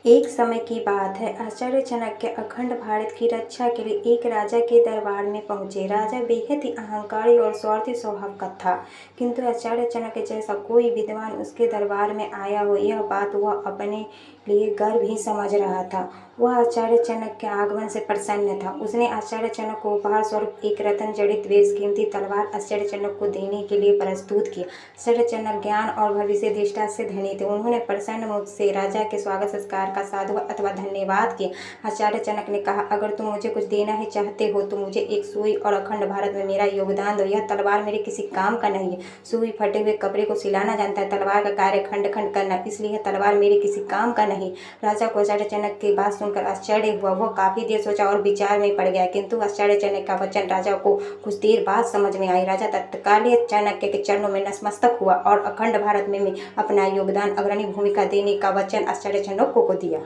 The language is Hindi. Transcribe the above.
एक समय की बात है, आचार्य चाणक्य अखंड भारत की रक्षा के लिए एक राजा के दरबार में पहुंचे। राजा बेहद ही अहंकारी और स्वार्थी स्वभाव का था, किंतु आचार्य चाणक्य जैसा कोई विद्वान उसके दरबार में आया हो, यह बात वह अपने लिए गर्व ही समझ रहा था। वह आचार्य चाणक्य के आगमन से प्रसन्न था। उसने आचार्य चाणक्य को उपहार स्वरूप एक रत्न जड़ित बेशकीमती तलवार आचार्य चाणक्य को देने के लिए प्रस्तुत किया। आचार्य चाणक्य ज्ञान और भविष्य दृष्टा से धनी थे। उन्होंने प्रसन्न मुख से राजा के स्वागत संस्कार का साधु अथवा धन्यवाद किया। आचार्य चाणक्य ने कहा, अगर तुम मुझे कुछ देना ही चाहते हो तो मुझे एक सुई और अखंड भारत में मेरा योगदान दो। यह तलवार मेरे किसी काम का नहीं है। सुई फटे हुए कपड़े को सिलाना जानता है, तलवार का कार्य खंड खंड करना, इसलिए यह तलवार मेरे किसी काम का नहीं। राजा को आचार्य चाणक्य की बात सुनकर आश्चर्य हुआ। वह काफी देर सोचा और विचार में पड़ गया, किंतु आचार्य चाणक्य का वचन राजा को कुछ देर बाद समझ में आई। राजा तत्काल चाणक्य के चरणों में नतमस्तक हुआ और अखंड भारत में अपना योगदान अग्रणी भूमिका देने का वचन आचार्य चाणक्य को दिया।